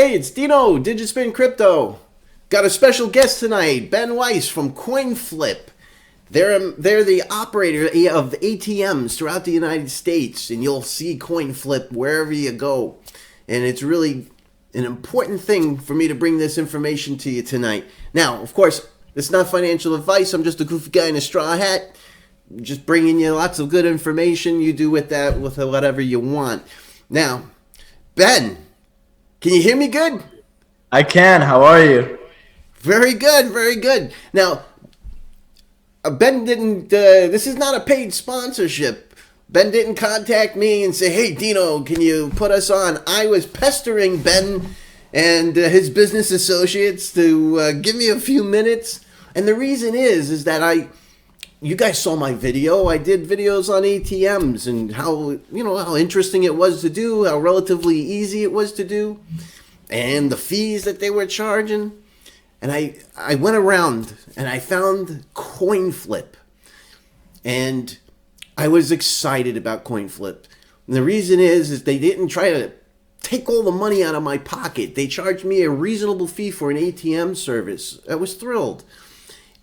Hey, it's Dino, Digitspin Crypto. Got a special guest tonight, Ben Weiss from CoinFlip. They're the operator of ATMs throughout the United States, and you'll see CoinFlip wherever you go. And it's really an important thing for me to bring this information to you tonight. Now, of course, it's not financial advice. I'm just a goofy guy in a straw hat, just bringing you lots of good information. You do with that with whatever you want. Now, Ben, can you hear me good? I can. How are you? Very good, very good. Now, Ben didn't, this is not a paid sponsorship. Ben didn't contact me and say, hey, Dino, can you put us on? I was pestering Ben and his business associates to give me a few minutes. And the reason is that you guys saw my video. I did videos on ATMs and how interesting it was to do, how relatively easy it was to do, and the fees that they were charging. And I went around and I found CoinFlip. And I was excited about CoinFlip. And the reason is they didn't try to take all the money out of my pocket. They charged me a reasonable fee for an ATM service. I was thrilled.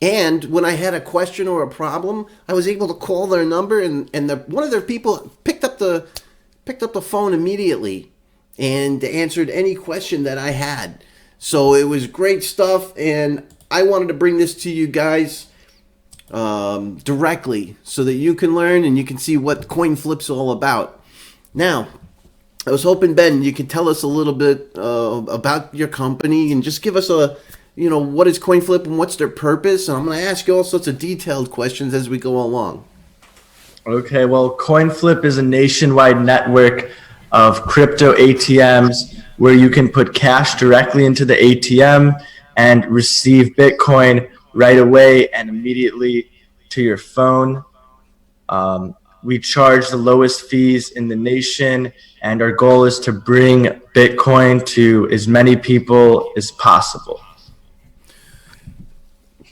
And when I had a question or a problem, I was able to call their number, and one of their people picked up the phone immediately and answered any question that I had. So it was great stuff, and I wanted to bring this to you guys directly so that you can learn and you can see what CoinFlip's all about. Now, I was hoping, Ben, you could tell us a little bit about your company and just give us what is CoinFlip and what's their purpose? And I'm going to ask you all sorts of detailed questions as we go along. Okay, well, CoinFlip is a nationwide network of crypto ATMs where you can put cash directly into the ATM and receive Bitcoin right away and immediately to your phone. We charge the lowest fees in the nation, and our goal is to bring Bitcoin to as many people as possible.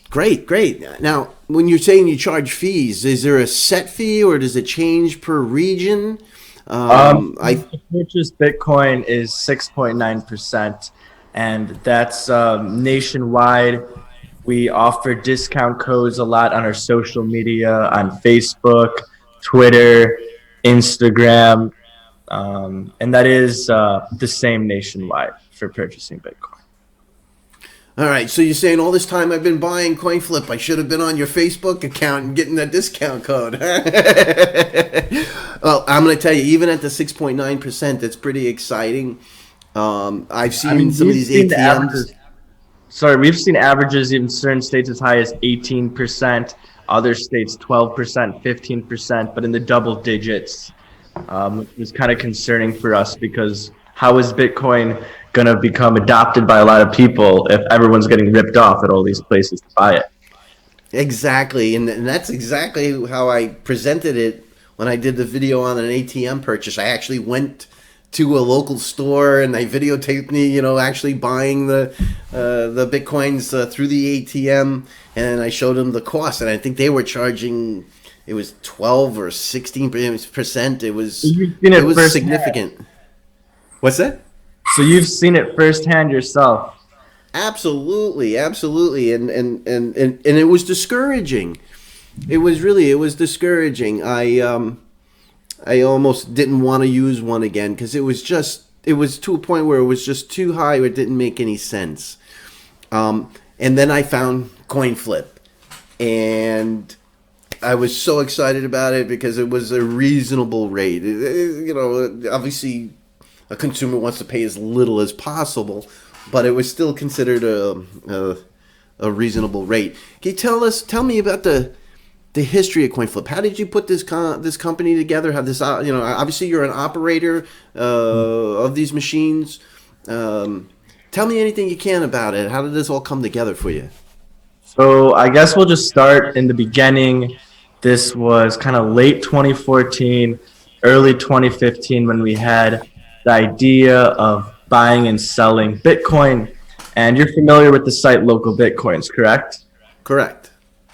Great. Now, when you're saying you charge fees, is there a set fee or does it change per region? To purchase Bitcoin is 6.9%, and that's nationwide. We offer discount codes a lot on our social media, on Facebook, Twitter, Instagram, and that is the same nationwide for purchasing Bitcoin. All right, so you're saying all this time I've been buying CoinFlip, I should have been on your Facebook account and getting that discount code. Well, I'm going to tell you, even at the 6.9%, that's pretty exciting. I've seen some of these ATMs. We've seen averages in certain states as high as 18%, other states 12%, 15%, but in the double digits. It was kind of concerning for us because how is Bitcoin going to become adopted by a lot of people if everyone's getting ripped off at all these places to buy it? Exactly, and that's exactly how I presented it when I did the video on an ATM purchase. I actually went to a local store and they videotaped me, actually buying the Bitcoins through the ATM, and I showed them the cost, and I think they were charging, it was 12 or 16%. It was significant. What's that? So you've seen it firsthand yourself. Absolutely, and it was discouraging. It was discouraging. I almost didn't want to use one again because it was to a point where it was just too high. It didn't make any sense. And then I found CoinFlip, and I was so excited about it because it was a reasonable rate. Obviously, a consumer wants to pay as little as possible, but it was still considered a reasonable rate. Can you tell me about the history of CoinFlip? How did you put this company together? How this obviously you're an operator of these machines. Tell me anything you can about it. How did this all come together for you? So I guess we'll just start in the beginning. This was kind of late 2014, early 2015 when we had the idea of buying and selling Bitcoin. And you're familiar with the site Local Bitcoins, correct? Correct.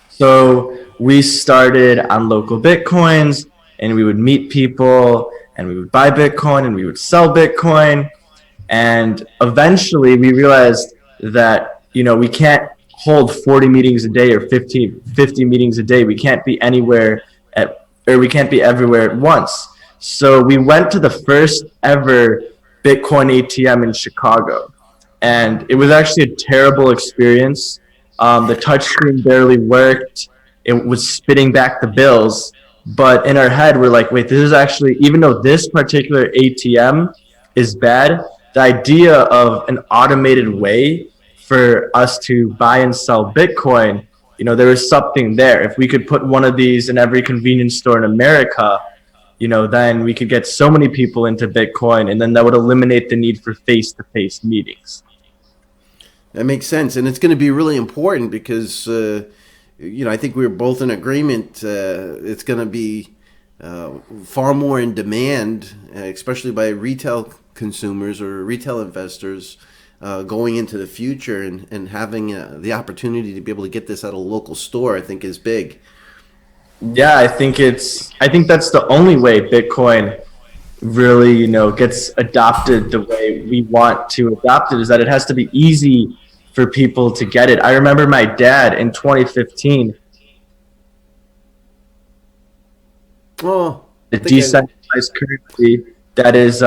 So we started on Local Bitcoins, and we would meet people, and we would buy Bitcoin, and we would sell Bitcoin. And eventually we realized that, we can't hold 40 meetings a day or 50 meetings a day. We can't be anywhere or we can't be everywhere at once. So we went to the first ever Bitcoin ATM in Chicago. And it was actually a terrible experience. The touchscreen barely worked. It was spitting back the bills. But in our head, we're like, wait, this is actually, even though this particular ATM is bad, the idea of an automated way for us to buy and sell Bitcoin, there is something there. If we could put one of these in every convenience store in America, then we could get so many people into Bitcoin, and then that would eliminate the need for face-to-face meetings. That makes sense, and it's going to be really important because I think we're both in agreement. It's going to be far more in demand, especially by retail consumers or retail investors going into the future, and having the opportunity to be able to get this at a local store, I think, is big. Yeah, I think that's the only way Bitcoin really, gets adopted the way we want to adopt it, is that it has to be easy for people to get it. I remember my dad in 2015, Oh, the I think decentralized currency that is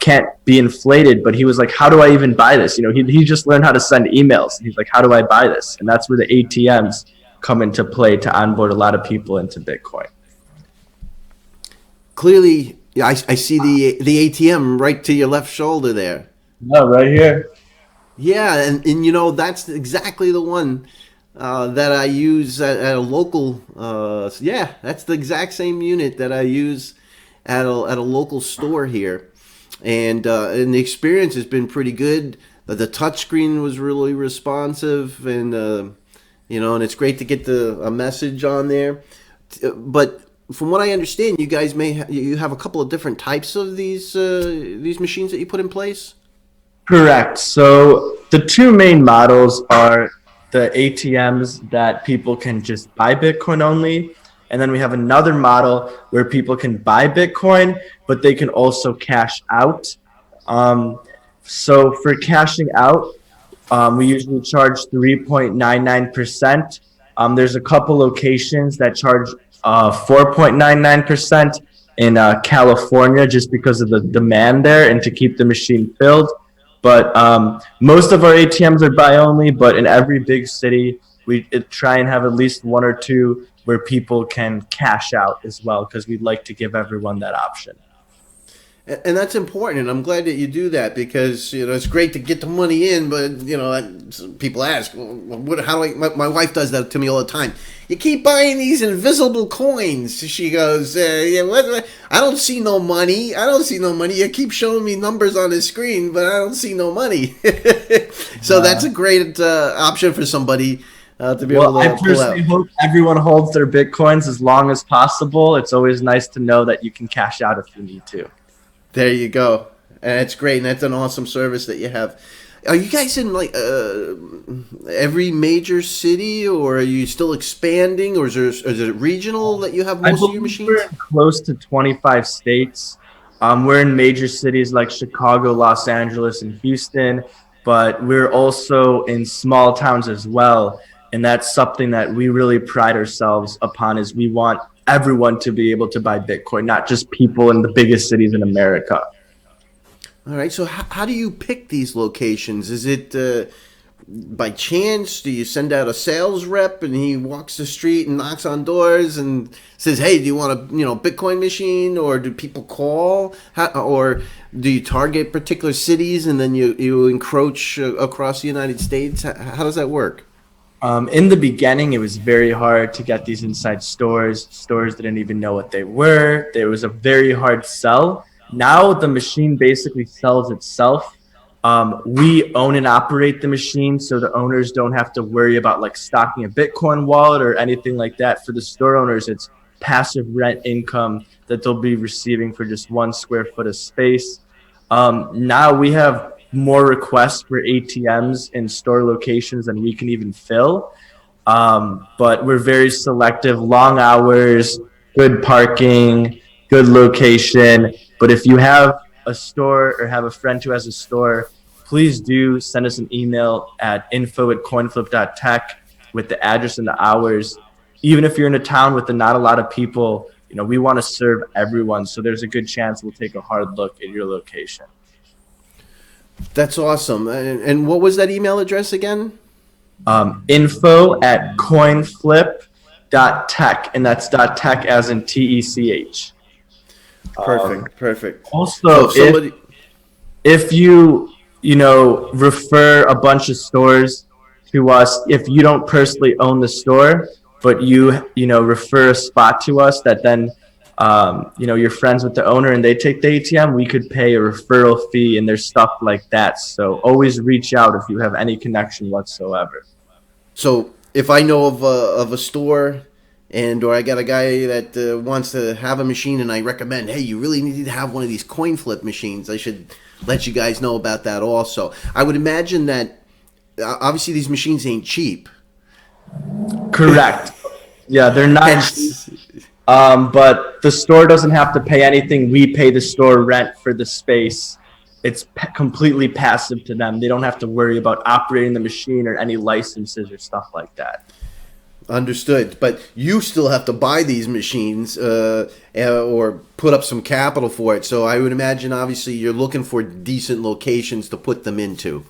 can't be inflated, but he was like, how do I even buy this? He just learned how to send emails. He's like, how do I buy this? And that's where the ATMs come into play to onboard a lot of people into Bitcoin. clearly, yeah, I see the ATM right to your left shoulder there. No, right here. Yeah, and that's exactly the one that I use at a local. Yeah, that's the exact same unit that I use at a local store here, and the experience has been pretty good. The touchscreen was really responsive, and it's great to get a message on there. But from what I understand, you guys you have a couple of different types of these machines that you put in place. Correct. So the two main models are the ATMs that people can just buy Bitcoin only. And then we have another model where people can buy Bitcoin, but they can also cash out. Um, so for cashing out, we usually charge 3.99%. There's a couple locations that charge 4.99% in California, just because of the demand there and to keep the machine filled. But most of our ATMs are buy only, but in every big city, we try and have at least one or two where people can cash out as well, because we'd like to give everyone that option. And that's important, and I'm glad that you do that because it's great to get the money in, but people ask, well, how do I? My wife does that to me all the time. You keep buying these invisible coins. She goes, yeah, I don't see no money. I don't see no money. You keep showing me numbers on the screen, but I don't see no money. So that's a great option for somebody to be able to I pull out. personally hope everyone holds their Bitcoins as long as possible. It's always nice to know that you can cash out if you need to. There you go. And it's great, and that's an awesome service that you have. Are you guys in every major city, or are you still expanding, or is it regional that you have most of your machines? We're in close to 25 states. We're in major cities like Chicago, Los Angeles, and Houston, but we're also in small towns as well. And that's something that we really pride ourselves upon, is we want everyone to be able to buy Bitcoin, not just people in the biggest cities in America. All right. So how do you pick these locations? Is it by chance? Do you send out a sales rep and he walks the street and knocks on doors and says, "Hey, do you want a Bitcoin machine?" Or do people call? Or do you target particular cities and then you encroach across the United States? How does that work? In the beginning, it was very hard to get these inside stores. Stores didn't even know what they were. There was a very hard sell. Now the machine basically sells itself. We own and operate the machine, so the owners don't have to worry about like stocking a Bitcoin wallet or anything like that. For the store owners, it's passive rent income that they'll be receiving for just 1 square foot of space. Now we have more requests for ATMs in store locations than we can even fill. But we're very selective, long hours, good parking, good location. But if you have a store or have a friend who has a store, please do send us an email at info@coinflip.tech with the address and the hours. Even if you're in a town with not a lot of people, we want to serve everyone. So there's a good chance we'll take a hard look at your location. That's awesome. And what was that email address again? Info@coinflip.tech, and that's .tech as in TECH. Perfect. So Also, if somebody, if refer a bunch of stores to us, if you don't personally own the store, but refer a spot to us that then you're friends with the owner and they take the ATM, we could pay a referral fee, and there's stuff like that. So always reach out if you have any connection whatsoever. so if I know of a store, or I got a guy that wants to have a machine, and I recommend, hey, you really need to have one of these coin flip machines, I should let you guys know about that also. I would imagine that obviously these machines ain't cheap. Correct. Yeah, they're not cheap. But the store doesn't have to pay anything. We pay the store rent for the space. It's completely passive to them. They don't have to worry about operating the machine or any licenses or stuff like that. Understood. But you still have to buy these machines or put up some capital for it. So I would imagine, obviously, you're looking for decent locations to put them into.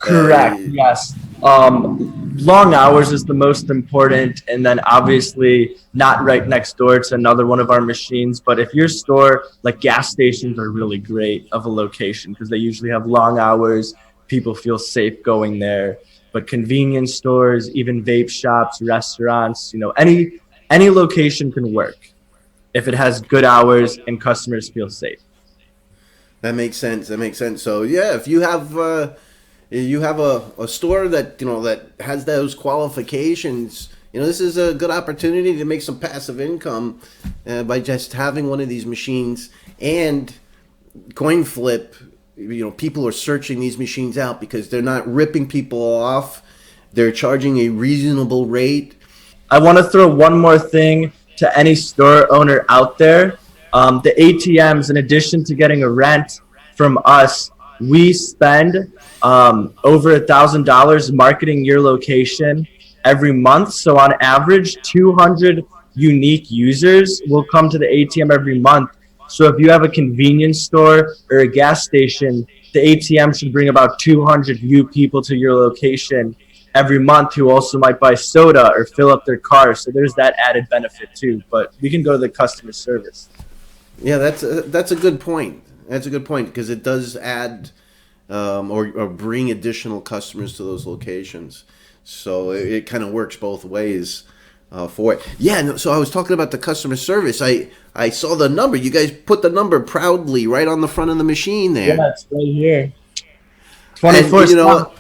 Correct. Yes. Long hours is the most important, and then obviously not right next door to another one of our machines. But if your store, like gas stations, are really great of a location because they usually have long hours. People feel safe going there. But convenience stores, even vape shops, restaurants, any location can work if it has good hours and customers feel safe. That makes sense. So yeah, if you have a store that that has those qualifications, this is a good opportunity to make some passive income by just having one of these machines. And CoinFlip, people are searching these machines out because they're not ripping people off. They're charging a reasonable rate. I want to throw one more thing to any store owner out there. The ATMs, in addition to getting a rent from us, we spend over $1,000 marketing your location every month. So on average, 200 unique users will come to the ATM every month. So if you have a convenience store or a gas station, the ATM should bring about 200 new people to your location every month who also might buy soda or fill up their car. So there's that added benefit too. But we can go to the customer service. Yeah, that's a good point. That's a good point because it does add or bring additional customers to those locations. So it kind of works both ways for it. Yeah, no, so I was talking about the customer service. I saw the number. You guys put the number proudly right on the front of the machine there. Yeah, it's right here. 24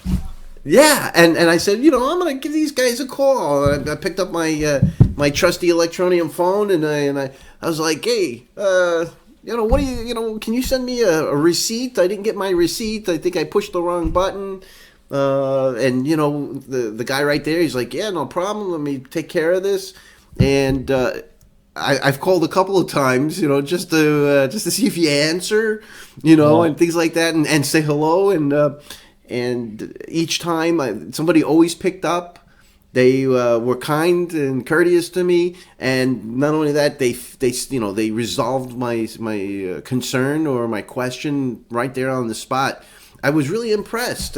Yeah, and I said, I'm gonna give these guys a call. I picked up my trusty Electroneum phone, and I was like, hey, what do you, can you send me a receipt? I didn't get my receipt. I think I pushed the wrong button. And the guy right there, he's like, yeah, no problem. Let me take care of this. And I've called a couple of times, just to see if you answer, and things like that, and say hello. And each time somebody always picked up. They were kind and courteous to me, and not only that, they resolved my concern or my question right there on the spot. I was really impressed.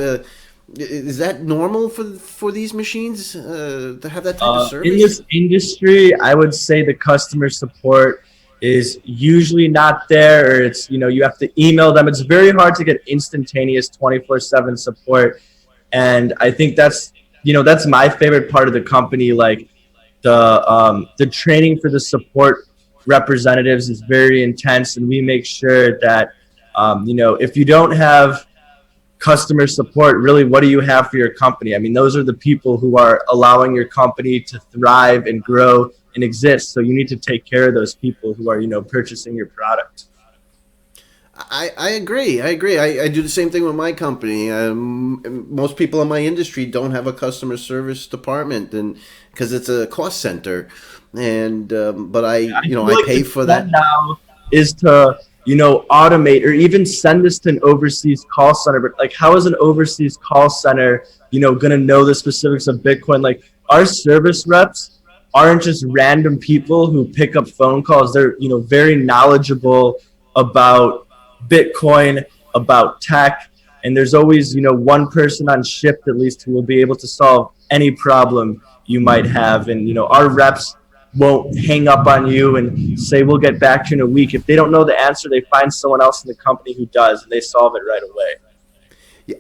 Is that normal for these machines to have that type of service? In this industry, I would say the customer support is usually not there, or it's you have to email them. It's very hard to get instantaneous 24/7 support, and I think that's my favorite part of the company. Like the training for the support representatives is very intense, and we make sure that if you don't have customer support, really, what do you have for your company? I mean, those are the people who are allowing your company to thrive and grow and exist. So you need to take care of those people who are purchasing your product. I agree. I do the same thing with my company. Most people in my industry don't have a customer service department, and because it's a cost center, and but I pay for that now is to automate or even send this to an overseas call center. But like, how is an overseas call center, going to know the specifics of Bitcoin? Like, our service reps aren't just random people who pick up phone calls. They're, very knowledgeable about Bitcoin, about tech. And there's always, one person on shift at least who will be able to solve any problem you might have. And, our reps won't hang up on you and say, we'll get back to you in a week. If they don't know the answer, they find someone else in the company who does, and they solve it right away.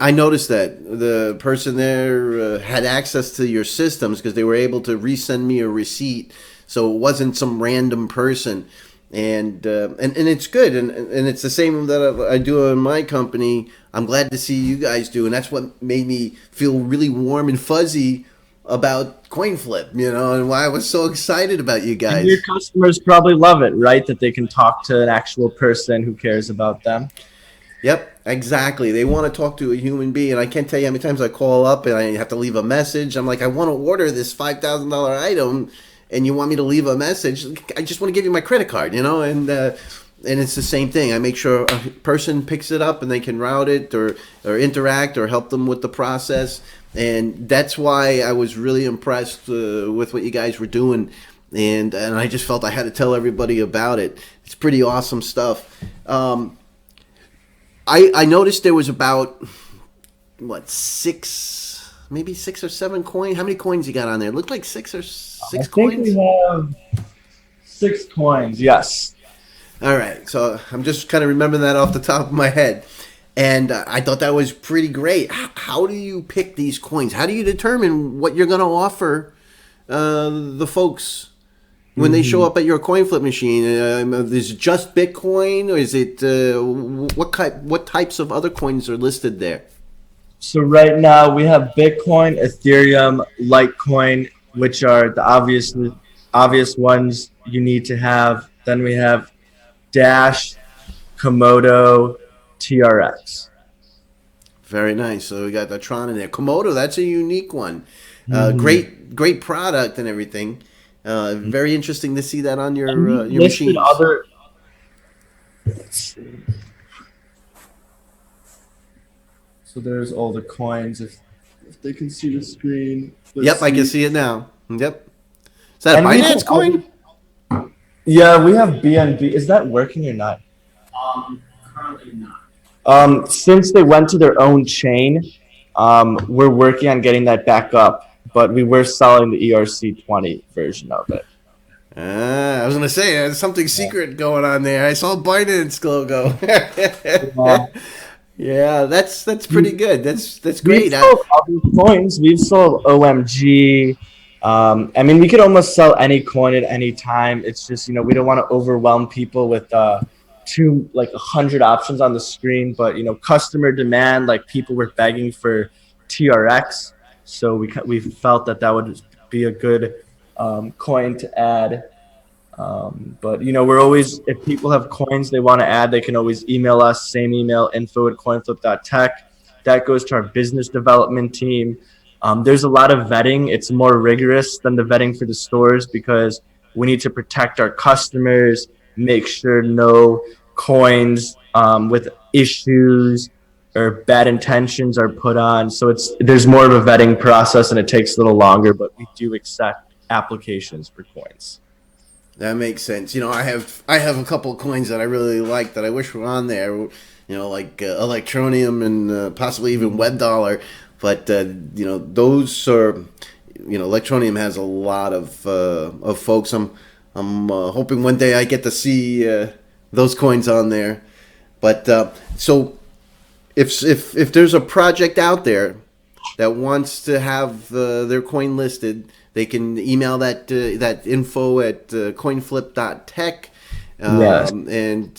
I noticed that the person there had access to your systems because they were able to resend me a receipt, so it wasn't some random person, and it's good, and it's the same that I do in my company. I'm glad to see you guys do, and that's what made me feel really warm and fuzzy about CoinFlip, and why I was so excited about you guys. And your customers probably love it, right? That they can talk to an actual person who cares about them. Yep, exactly. They want to talk to a human being. And I can't tell you how many times I call up and I have to leave a message. I'm like, I want to order this $5,000 item, and you want me to leave a message. I just want to give you my credit card, and it's the same thing. I make sure a person picks it up and they can route it or interact or help them with the process. And that's why I was really impressed with what you guys were doing. And I just felt I had to tell everybody about it. It's pretty awesome stuff. I noticed there was about, maybe 6 or 7 coins. How many coins you got on there? It looked like 6 coins. We have 6 coins, yes. All right, so I'm just kind of remembering that off the top of my head. And I thought that was pretty great. How do you pick these coins? How do you determine what you're going to offer the folks when they show up at your CoinFlip machine? Is it just Bitcoin, or is it what types of other coins are listed there? So right now we have Bitcoin, Ethereum, Litecoin, which are the obvious ones you need to have. Then we have Dash, Komodo, TRX. Very nice. So we got the Tron in there. Komodo, that's a unique one. Great product and everything. Very interesting to see that on your machines. Let's see. So there's all the coins. If they can see the screen. Yep, I can see it now. Yep. Is that a Binance coin? Yeah, we have BNB. Is that working or not? Currently not. Since they went to their own chain, we're working on getting that back up. But we were selling the ERC20 version of it. I was gonna say there's something secret going on there. I saw Binance logo. Yeah, that's pretty good. That's great. We've sold other coins. We've sold OMG. I mean, we could almost sell any coin at any time. It's just, we don't want to overwhelm people with 100 options on the screen. But, customer demand, like people were begging for TRX. So we felt that would be a good coin to add. But we're always, if people have coins they want to add, they can always email us, same email, info@coinflip.tech. That goes to our business development team. There's a lot of vetting. It's more rigorous than the vetting for the stores because we need to protect our customers, make sure no coins with issues or bad intentions are put on. So there's more of a vetting process and it takes a little longer, but we do accept applications for coins. That makes sense. I have a couple of coins that I really like that I wish were on there. Like Electroneum and possibly even Web Dollar. But those are, Electroneum has a lot of folks. I'm hoping one day I get to see those coins on there. But so if there's a project out there that wants to have their coin listed, they can email that info at coinflip.tech and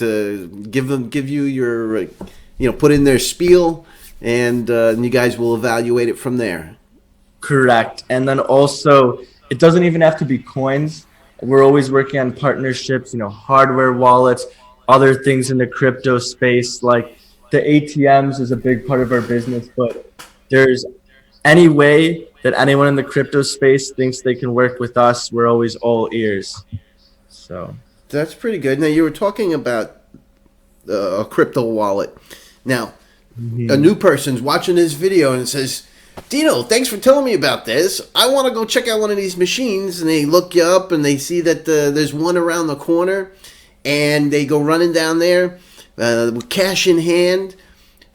give you your put in their spiel, and you guys will evaluate it from there. Correct. And then also, it doesn't even have to be coins. We're always working on partnerships, hardware wallets, other things in the crypto space. Like the ATMs is a big part of our business, but there's any way that anyone in the crypto space thinks they can work with us, we're always all ears. So that's pretty good. Now, you were talking about a crypto wallet. Now, a new person's watching this video and says, Dino, thanks for telling me about this. I want to go check out one of these machines. And they look you up and they see that there's one around the corner. And they go running down there with cash in hand.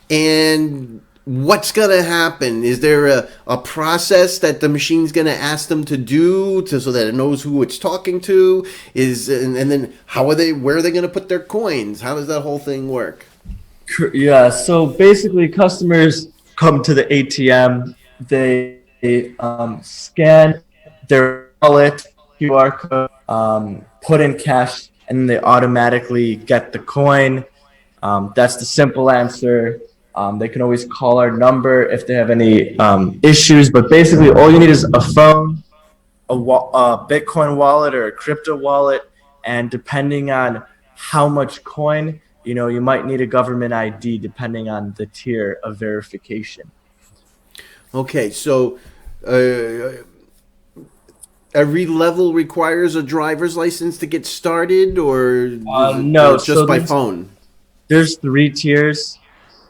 And what's going to happen? Is there a process that the machine's going to ask them to do so that it knows who it's talking to? And then where are they going to put their coins? How does that whole thing work? Yeah, so basically customers come to the ATM, they scan their wallet, QR code, put in cash, and they automatically get the coin. That's the simple answer. They can always call our number if they have any issues, but basically all you need is a phone, a Bitcoin wallet or a crypto wallet, and depending on how much coin, you might need a government ID depending on the tier of verification. Okay, so every level requires a driver's license to get started, or no, it's just by phone? There's 3 tiers.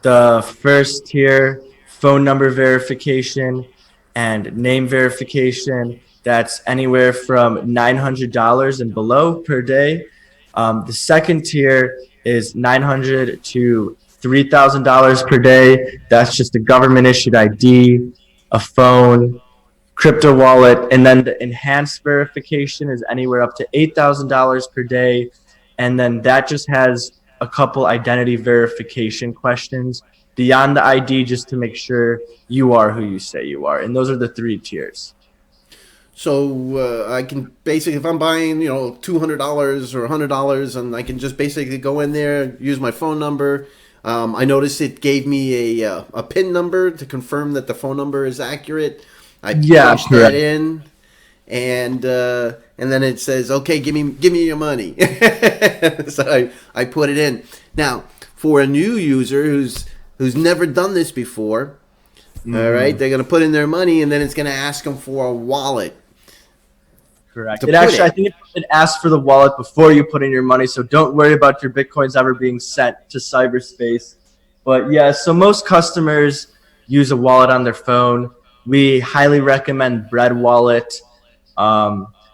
The first tier, phone number verification and name verification. That's anywhere from $900 and below per day. The second tier is $900 to $3,000 per day. That's just a government issued ID, a phone, crypto wallet, and then the enhanced verification is anywhere up to $8,000 per day. And then that just has a couple identity verification questions beyond the ID just to make sure you are who you say you are. And those are the 3 tiers. So I can basically, if I'm buying, $200 or $100, and I can just basically go in there, use my phone number. I noticed it gave me a PIN number to confirm that the phone number is accurate. I punch that in, and then it says, "Okay, give me your money." So I put it in. Now, for a new user who's never done this before, all right, they're gonna put in their money, and then it's gonna ask them for a wallet. Correct. I think it asks for the wallet before you put in your money, so don't worry about your Bitcoins ever being sent to cyberspace. But yeah, so most customers use a wallet on their phone. We highly recommend Bread Wallet.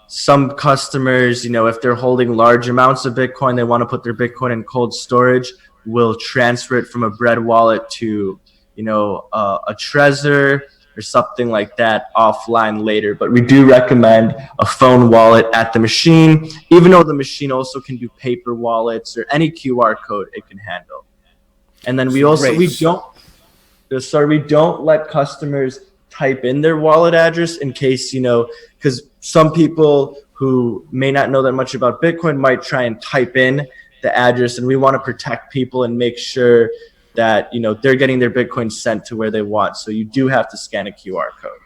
Some customers, if they're holding large amounts of Bitcoin, they want to put their Bitcoin in cold storage, will transfer it from a Bread Wallet to, a Trezor or something like that offline later. But we do recommend a phone wallet at the machine, even though the machine also can do paper wallets or any QR code it can handle. And then we don't let customers type in their wallet address in case, because some people who may not know that much about Bitcoin might try and type in the address, and we want to protect people and make sure that they're getting their Bitcoin sent to where they want. So you do have to scan a QR code.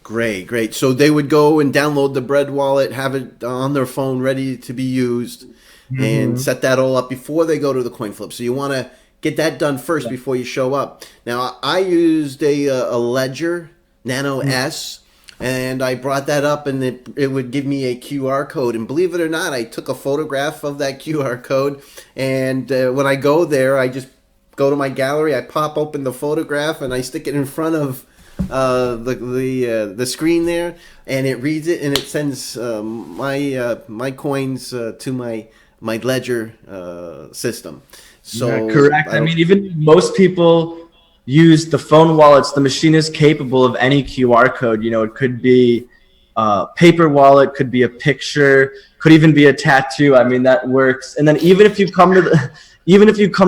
Great. So they would go and download the Bread Wallet, have it on their phone ready to be used, and set that all up before they go to the CoinFlip. So you want to get that done first before you show up. Now, I used a Ledger Nano S, and I brought that up, and it would give me a QR code. And believe it or not, I took a photograph of that QR code, and when I go there, I just go to my gallery, I pop open the photograph, and I stick it in front of the screen there, and it reads it, and it sends my coins to my Ledger system. So correct. I mean, even most people use the phone wallets. The machine is capable of any QR code. It could be a paper wallet, could be a picture, could even be a tattoo. I mean, that works. And then even if you come to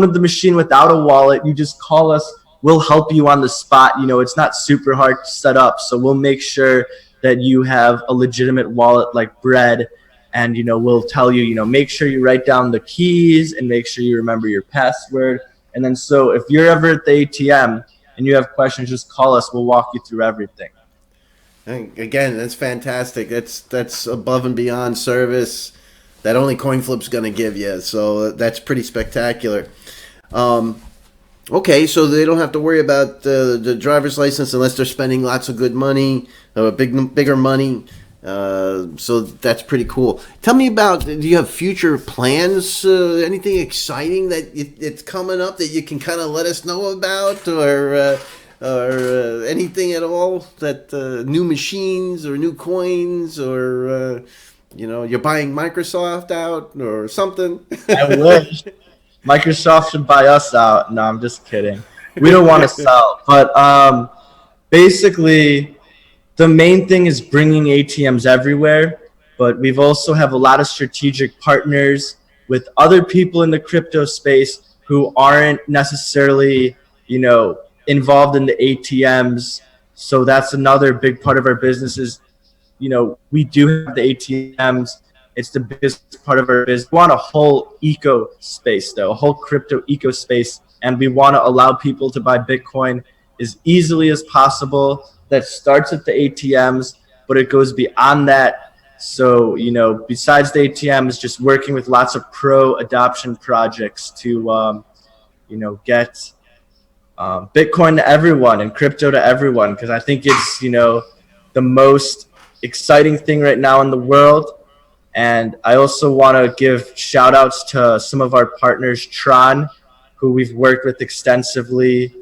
the machine without a wallet, you just call us. We'll help you on the spot. It's not super hard to set up. So we'll make sure that you have a legitimate wallet like Bread. And, we'll tell you, make sure you write down the keys and make sure you remember your password. And then so if you're ever at the ATM and you have questions, just call us. We'll walk you through everything. And again, that's fantastic. That's above and beyond service that only CoinFlip's going to give you. So that's pretty spectacular. Okay, so they don't have to worry about the driver's license unless they're spending lots of good money, bigger money. So that's pretty cool. Tell me about, do you have future plans? Anything exciting that it's coming up that you can kind of let us know about, or anything at all that new machines or new coins, or you're buying Microsoft out or something? I wish Microsoft should buy us out. No, I'm just kidding. We don't want to sell, but basically, the main thing is bringing ATMs everywhere, but we've also have a lot of strategic partners with other people in the crypto space who aren't necessarily, involved in the ATMs. So that's another big part of our business is, we do have the ATMs. It's the biggest part of our business. We want a whole eco space, though, a whole crypto eco space, and we want to allow people to buy Bitcoin as easily as possible. That starts at the ATMs, but it goes beyond that. So, besides the ATMs, just working with lots of pro adoption projects to, get Bitcoin to everyone and crypto to everyone, because I think it's, the most exciting thing right now in the world. And I also want to give shout outs to some of our partners, Tron, who we've worked with extensively,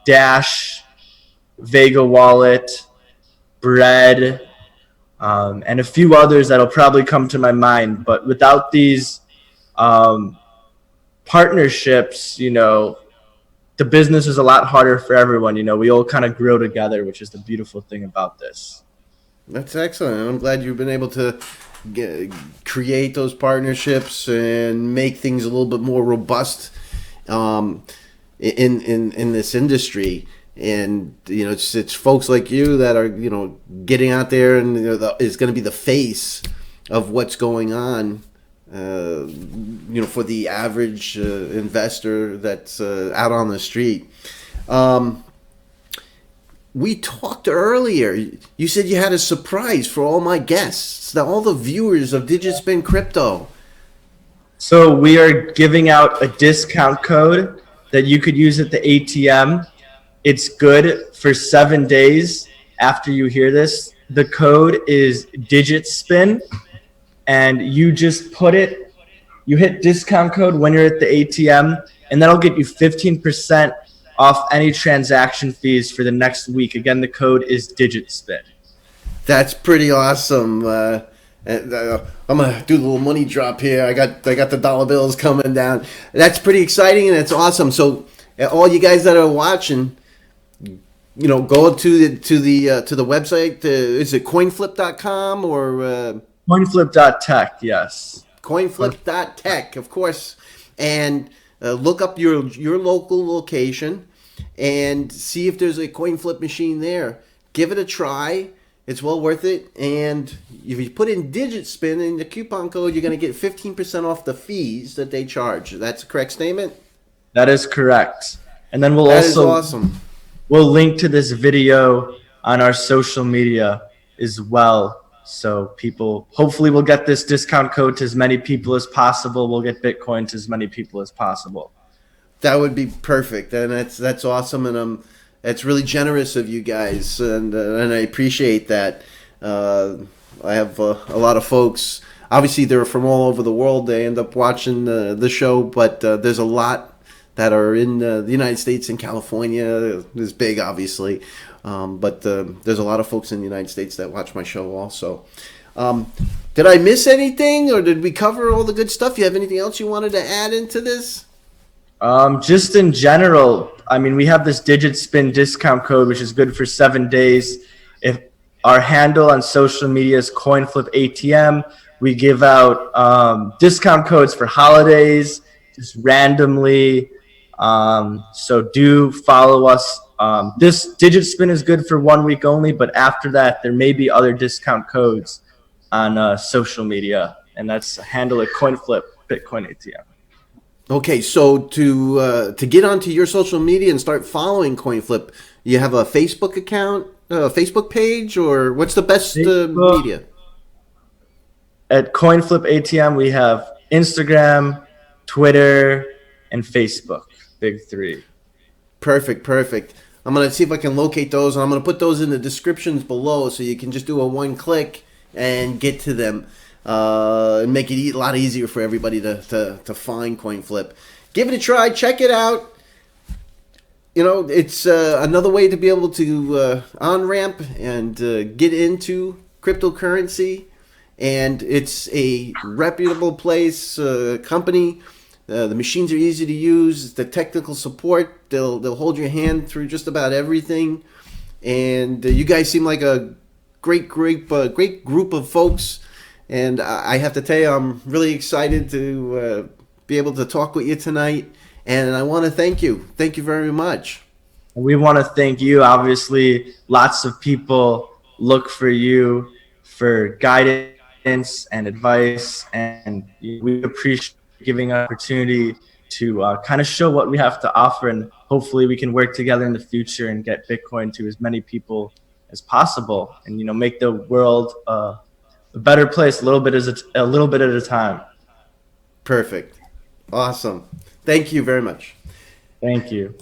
Dash, Vega Wallet, Bread, and a few others that'll probably come to my mind. But without these partnerships, the business is a lot harder for everyone. We all kind of grow together, which is the beautiful thing about this. That's excellent. I'm glad you've been able to create those partnerships and make things a little bit more robust in this industry. And it's folks like you that are getting out there and is going to be the face of what's going on. For the average investor that's out on the street. We talked earlier. You said you had a surprise for all my guests, all the viewers of Digitspin Crypto. So we are giving out a discount code that you could use at the ATM. It's good for 7 days after you hear this. The code is Digitspin, and you just you hit discount code when you're at the ATM, and that'll get you 15% off any transaction fees for the next week. Again, the code is Digitspin. That's pretty awesome. I'm gonna do a little money drop here. I got the dollar bills coming down. That's pretty exciting and it's awesome. So all you guys that are watching, go to the website. Is it coinflip.com or coinflip.tech? Yes. Coinflip.tech, of course, and look up your local location and see if there's a CoinFlip machine there. Give it a try. It's well worth it. And if you put in Digitspin in the coupon code, you're going to get 15% off the fees that they charge. That's a correct statement? That is correct. And then That is awesome. We'll link to this video on our social media as well. So people, hopefully we'll get this discount code to as many people as possible. We'll get Bitcoin to as many people as possible. That would be perfect. And that's awesome. And it's really generous of you guys. And I appreciate that. I have a lot of folks, obviously they're from all over the world. They end up watching the show, but there's a lot that are in the United States and California is big, obviously. But there's a lot of folks in the United States that watch my show also. Did I miss anything, or did we cover all the good stuff? You have anything else you wanted to add into this? Just in general, I mean, we have this Digitspin discount code, which is good for 7 days. If our handle on social media is CoinFlip ATM, we give out discount codes for holidays, just randomly. So do follow us. This Digitspin is good for 1 week only, but after that, there may be other discount codes on social media, and that's a handle at CoinFlip Bitcoin ATM. Okay, so to get onto your social media and start following CoinFlip, you have a Facebook account, Facebook page, or what's the best media? At CoinFlip ATM, we have Instagram, Twitter, and Facebook. Big three. Perfect. I'm going to see if I can locate those, and I'm going to put those in the descriptions below so you can just do a one click and get to them, and make it a lot easier for everybody to find CoinFlip. Give it a try. Check it out. You know, it's another way to be able to on-ramp and get into cryptocurrency. And it's a reputable place, company. The machines are easy to use. The technical support, they'll hold your hand through just about everything. And you guys seem like a great group of folks. And I have to tell you, I'm really excited to be able to talk with you tonight. And I want to thank you. Thank you very much. We want to thank you. Obviously, lots of people look for you for guidance and advice, and we appreciate giving an opportunity to kind of show what we have to offer, and hopefully we can work together in the future and get Bitcoin to as many people as possible, and make the world a better place, a little bit at a time. Perfect. Awesome. Thank you very much. Thank you.